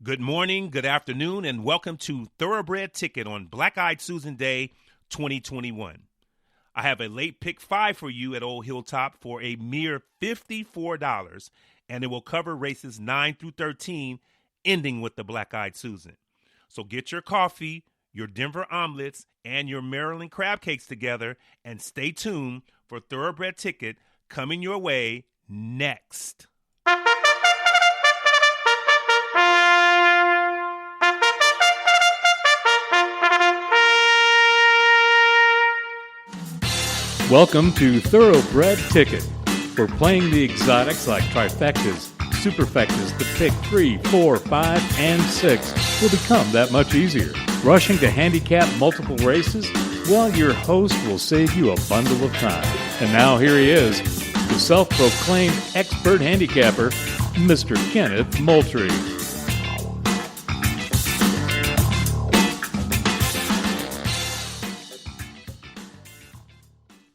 Good morning, good afternoon, and welcome to Thoroughbred Ticket on Black-Eyed Susan Day 2021. I have a late pick 5 for you at Old Hilltop for a mere $54, and it will cover races 9 through 13, ending with the Black-Eyed Susan. So get your coffee, your Denver omelets, and your Maryland crab cakes together, and stay tuned for Thoroughbred Ticket coming your way next. Welcome to Thoroughbred Ticket. We're playing the exotics like trifectas, superfectas. The pick 3, 4, 5, and 6 will become that much easier. Rushing to handicap multiple races? Well, your host will save you a bundle of time. And now here he is, the self-proclaimed expert handicapper, Mr. Kenneth Moultrie.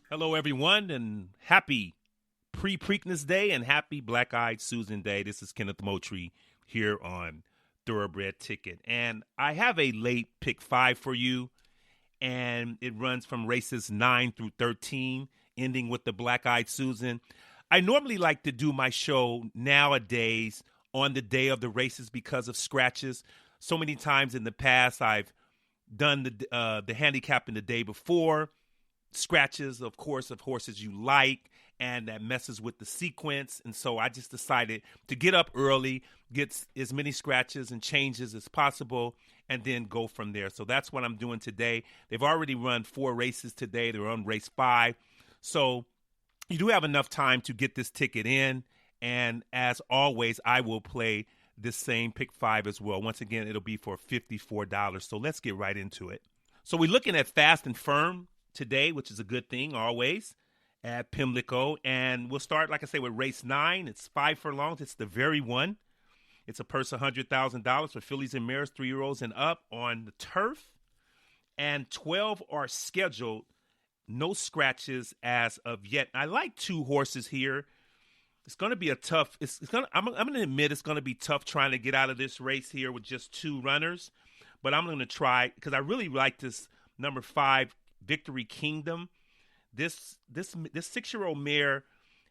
Hello, everyone, and happy Preakness Day and happy Black-Eyed Susan Day. This is Kenneth Moultrie here on Thoroughbred Ticket. And I have a late pick 5 for you, and it runs from races 9 through 13, ending with the Black-Eyed Susan. I normally like to do my show nowadays on the day of the races because of scratches. So many times in the past, I've done the handicapping the day before. Scratches, of course, of horses you like, and that messes with the sequence. And so I just decided to get up early, get as many scratches and changes as possible, and then go from there. So that's what I'm doing today. They've already run 4 races today. They're on race 5. So you do have enough time to get this ticket in. And as always, I will play this same pick 5 as well. Once again, it'll be for $54. So let's get right into it. So we're looking at Fast and Firm today, which is a good thing always, at Pimlico. And we'll start, like I say, with race 9. It's 5 furlongs. It's the very one. It's a purse of $100,000 for fillies and mares, 3-year-olds and up on the turf. And 12 are scheduled. No scratches as of yet. I like 2 horses here. It's going to be a tough. I'm going to admit it's going to be tough trying to get out of this race here with just 2 runners. But I'm going to try because I really like this number 5. Victory Kingdom. This 6-year-old mare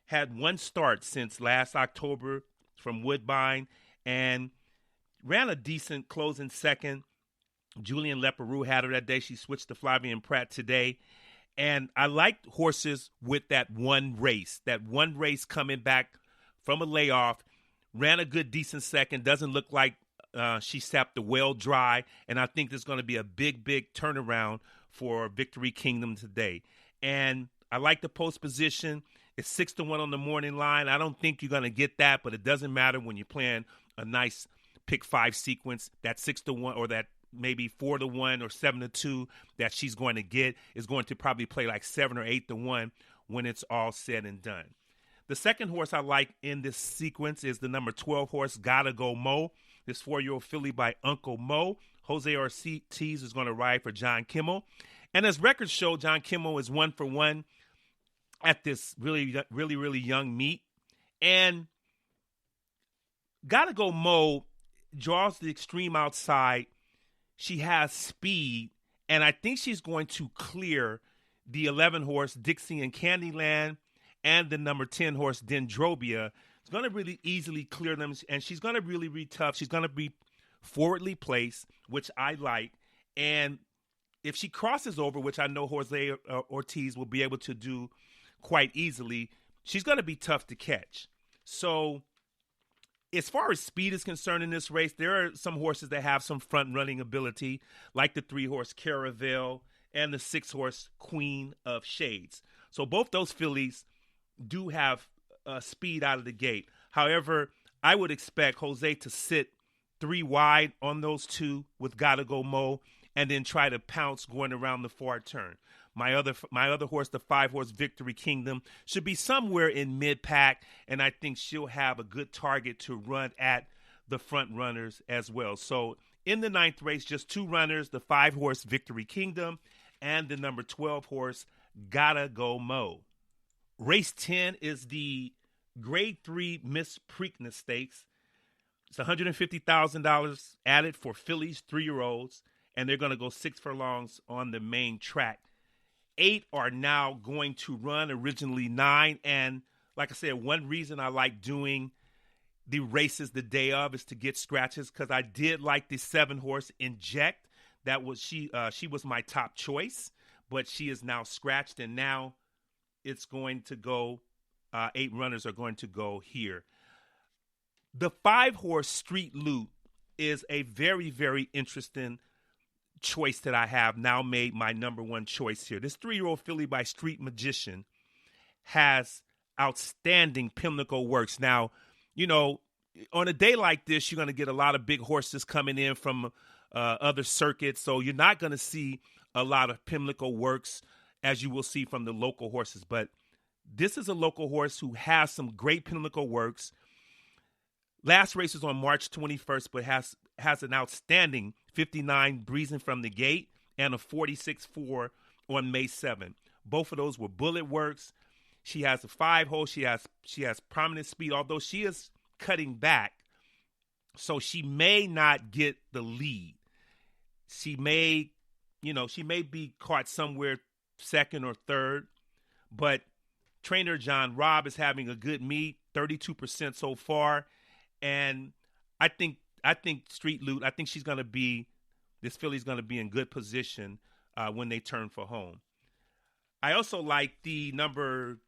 had 1 start since last October from Woodbine and ran a decent closing second. Julian Leperoux had her that day. She switched to Flavian Pratt today. And I liked horses with that one race coming back from a layoff, ran a good decent second. Doesn't look like she sapped the well dry. And I think there's going to be a big turnaround for Victory Kingdom today. And I like the post position. It's 6-1 on the morning line. I don't think you're going to get that, but it doesn't matter when you're playing a nice pick 5 sequence. That 6-1 or that maybe 4-1 or 7-2 that she's going to get is going to probably play like 7 or 8-1 when it's all said and done. The second horse I like in this sequence is the number 12 horse, Gotta Go Mo. This 4-year-old filly by Uncle Mo. Jose Ortiz is going to ride for John Kimmel. And as records show, John Kimmel is 1 for 1 at this really young meet. And Gotta Go Mo draws the extreme outside. She has speed, and I think she's going to clear the 11 horse Dixie and Candyland and the number 10 horse Dendrobia. It's going to really easily clear them, and she's going to really be tough. She's going to be forwardly placed, which I like. And if she crosses over, which I know Jose Ortiz will be able to do quite easily, she's going to be tough to catch. So as far as speed is concerned in this race, there are some horses that have some front-running ability, like the 3-horse Caravel and the 6-horse Queen of Shades. So both those fillies do have speed out of the gate. However, I would expect Jose to sit 3 wide on those 2 with Gotta Go Mo and then try to pounce going around the far turn. My other horse, the 5-horse Victory Kingdom, should be somewhere in mid-pack, and I think she'll have a good target to run at the front runners as well. So in the 9th race, just 2 runners, the 5-horse Victory Kingdom and the number 12 horse Gotta Go Mo. Race 10 is the Grade 3 Miss Preakness Stakes. It's $150,000 added for fillies, 3-year-olds, and they're going to go 6 furlongs on the main track. 8 are now going to run, originally 9. And like I said, one reason I like doing the races the day of is to get scratches, because I did like the 7-horse Inject. That was she was my top choice, but she is now scratched, and now it's going to go, 8 runners are going to go here. The 5-horse Street Loot is a very, very interesting choice that I have now made my number one choice here. This 3-year-old filly by Street Magician has outstanding Pimlico works. Now, you know, on a day like this, you're going to get a lot of big horses coming in from other circuits, so you're not going to see a lot of Pimlico works as you will see from the local horses. But this is a local horse who has some great Pimlico works. Last race is on March 21st, but has an outstanding 59 breezing from the gate and a 46-4 on May 7th. Both of those were bullet works. She has a 5-hole. She has prominent speed, although she is cutting back, so she may not get the lead. She may be caught somewhere second or third, but trainer John Robb is having a good meet, 32% so far. And I think Street Loot, I think this filly's going to be in good position when they turn for home. I also like the number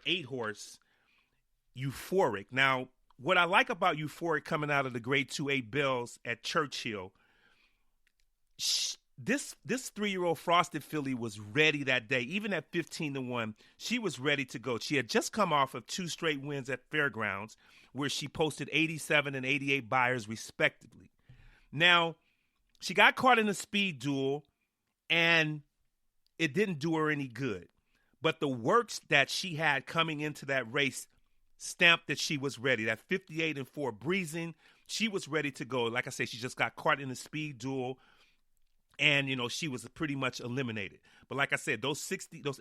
8 horse, Euphoric. Now, what I like about Euphoric coming out of the Grade 2A Bells at Churchill, this 3-year-old Frosted filly was ready that day. Even at 15-1, she was ready to go. She had just come off of 2 straight wins at Fairgrounds, where she posted 87 and 88 buyers respectively. Now, she got caught in a speed duel, and it didn't do her any good. But the works that she had coming into that race stamped that she was ready. That 58-4 breezing, she was ready to go. Like I said, she just got caught in a speed duel, and, you know, she was pretty much eliminated. But like I said, those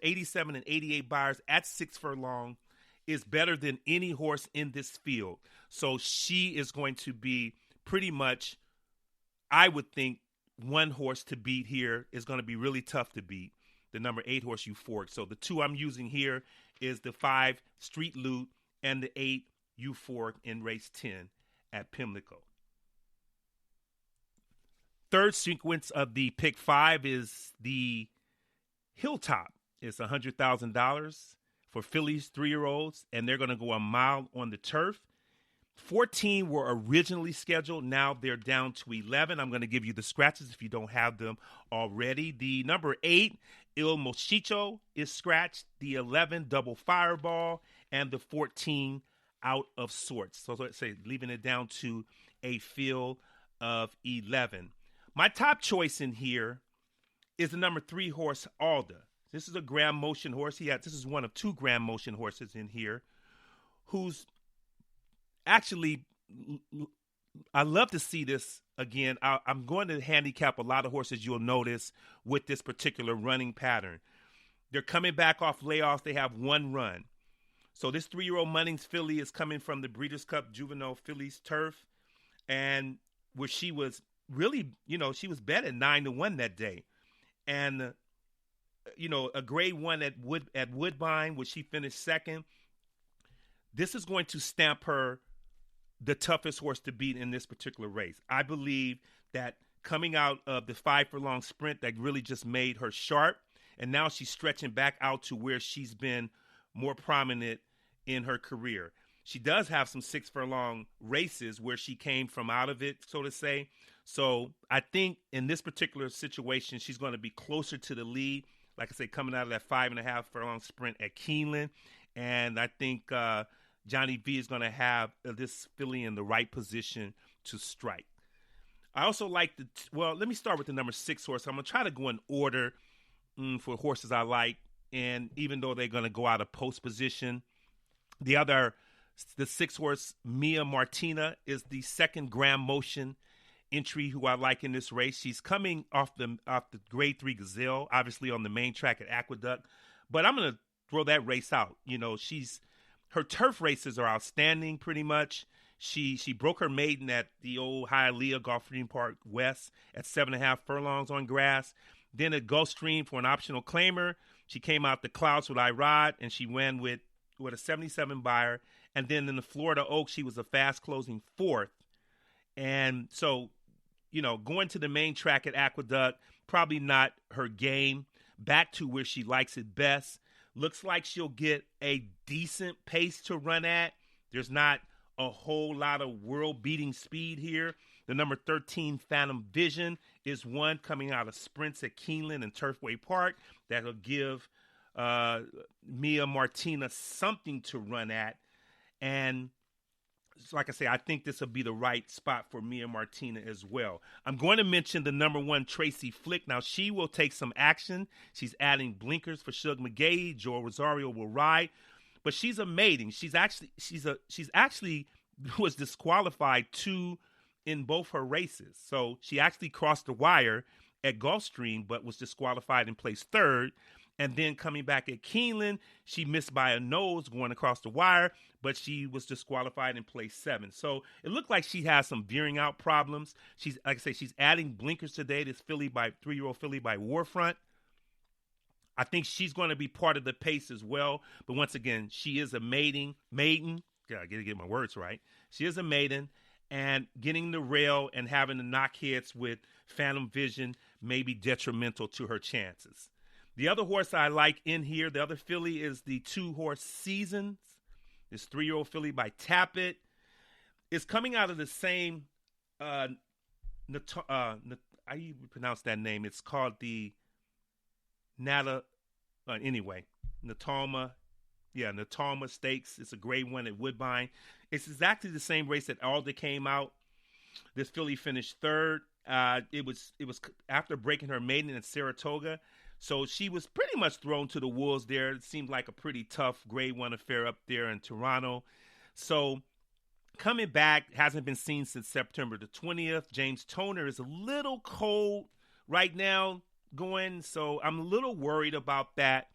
87 and 88 buyers at 6 furlong is better than any horse in this field. So she is going to be pretty much, I would think, one horse to beat here is going to be really tough to beat, the number 8 horse Euphoric. So the 2 I'm using here is the 5 Street Loot and the 8 Euphoric in race 10 at Pimlico. Third sequence of the pick 5 is the Hilltop. It's $100,000 for fillies, 3-year-olds, and they're going to go a mile on the turf. 14 were originally scheduled. Now they're down to 11. I'm going to give you the scratches if you don't have them already. The number 8, Il Mochicho, is scratched. The 11, Double Fireball, and the 14, Out of Sorts. So let's say leaving it down to a field of 11. My top choice in here is the number 3 horse, Alda. This is a Grand Motion horse. This is one of 2 Grand Motion horses in here, who's actually, I love to see this again. I'm going to handicap a lot of horses, you'll notice, with this particular running pattern. They're coming back off layoffs. They have 1 run. So this 3-year-old Munnings filly is coming from the Breeders' Cup Juvenile Fillies Turf, and where she was really, she was bet at 9-1 that day. And, a grade 1 at Woodbine, where she finished second. This is going to stamp her the toughest horse to beat in this particular race. I believe that coming out of the 5 furlong sprint, that really just made her sharp. And now she's stretching back out to where she's been more prominent in her career. She does have some 6 furlong races where she came from out of it, so to say. So I think in this particular situation, she's going to be closer to the lead. Like I say, coming out of that 5.5 furlong sprint at Keeneland. And I think Johnny V is going to have this filly in the right position to strike. I also like let me start with the number 6 horse. I'm going to try to go in order for horses I like. And even though they're going to go out of post position, the 6 horse, Mia Martina, is the second Grand Motion entry who I like in this race. She's coming off the grade 3 Gazelle, obviously on the main track at Aqueduct. But I'm going to throw that race out. Her turf races are outstanding pretty much. She broke her maiden at the old Hialeah Golfing Park West at 7.5 furlongs on grass. Then at Gulfstream for an optional claimer, she came out the clouds with I Rod, and she won with a 77 buyer. And then in the Florida Oaks, she was a fast closing fourth. And so, going to the main track at Aqueduct, probably not her game. Back to where she likes it best. Looks like she'll get a decent pace to run at. There's not a whole lot of world-beating speed here. The number 13 Phantom Vision is one coming out of sprints at Keeneland and Turfway Park that'll give Mia Martina something to run at. And like I say, I think this will be the right spot for Mia Martina as well. I'm going to mention the number 1 Tracy Flick. Now, she will take some action. She's adding blinkers for Shug McGahee. Joel Rosario will ride. But she's a maiden. She's actually was disqualified in both her races. So she actually crossed the wire at Gulfstream, but was disqualified and placed third. And then coming back at Keeneland, she missed by a nose going across the wire, but she was disqualified and placed 7. So it looked like she has some veering out problems. She's, like I say, she's adding blinkers today. This 3-year-old filly by Warfront. I think she's going to be part of the pace as well. But once again, she is a maiden. Yeah, I got to get my words right. She is a maiden, and getting the rail and having the knockheads with Phantom Vision may be detrimental to her chances. The other horse I like in here, the other filly, is the 2-horse Seasons. This 3-year-old filly by Tappet. It's coming out of the same, how do you pronounce that name? It's called the Natalma Stakes. It's a grade 1 at Woodbine. It's exactly the same race that Alder came out. This filly finished third. It was after breaking her maiden at Saratoga. So she was pretty much thrown to the wolves there. It seemed like a pretty tough grade 1 affair up there in Toronto. So coming back, hasn't been seen since September the 20th. James Toner is a little cold right now going, so I'm a little worried about that.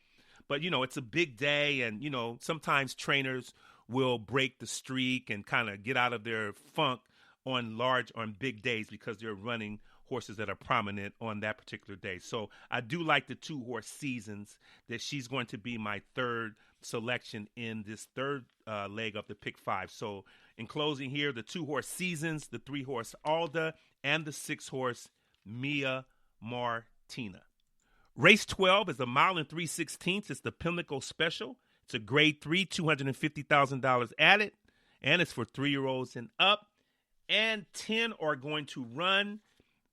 But, it's a big day, and, sometimes trainers will break the streak and kind of get out of their funk on big days because they're running horses that are prominent on that particular day. So I do like the 2-horse Seasons, that she's going to be my third selection in this third leg of the pick 5. So in closing here, the 2-horse Seasons, the 3-horse Alda, and the 6-horse Mia Martina. Race 12 is a mile and 3/16. It's the Pimlico Special. It's a grade 3, $250,000 added, and it's for 3-year-olds and up. And 10 are going to run.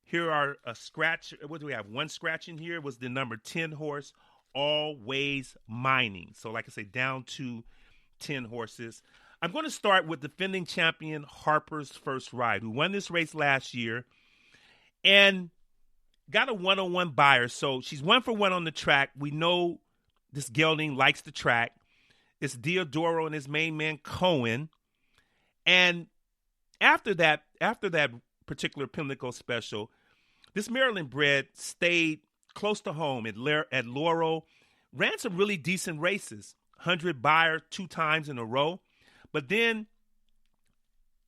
Here are a scratch. What do we have? One scratch in here was the number 10 horse, Always Mining. So like I say, down to 10 horses. I'm going to start with defending champion Harper's First Ride, who won this race last year and got a 1-on-1 buyer. So she's 1 for 1 on the track. We know this gelding likes the track. It's Diodoro and his main man Cohen. And after that particular Pimlico Special, this Maryland bred stayed close to home at Laurel, ran some really decent races, 100 buyer 2 times in a row. But then,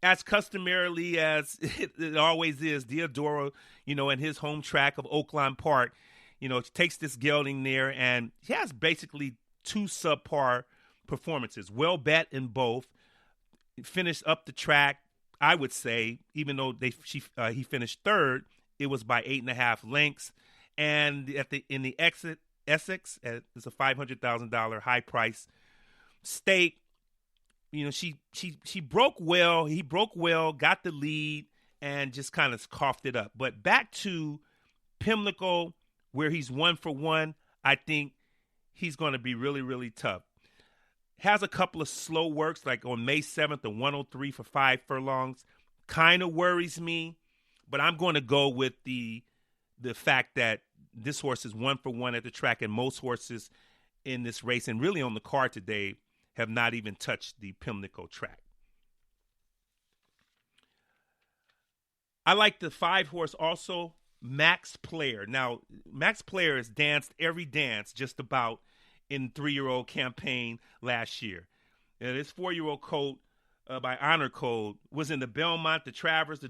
as customarily as it always is, Diodoro, in his home track of Oakland Park, takes this gelding there, and he has basically 2 subpar performances. Well bet in both. Finished up the track, I would say, even though he finished third, it was by 8.5 lengths. And in the Essex, it's a $500,000 high price stake. She broke well. He broke well, got the lead, and just kind of coughed it up. But back to Pimlico, where he's 1 for 1, I think he's going to be really, really tough. Has a couple of slow works, like on May 7th, the 103 for 5 furlongs. Kind of worries me, but I'm going to go with the fact that this horse is 1 for 1 at the track, and most horses in this race and really on the card today have not even touched the Pimlico track. I like the 5-horse also, Max Player. Now, Max Player has danced every dance just about in 3-year-old campaign last year. This 4-year-old colt by honor code was in the Belmont, the Travers, the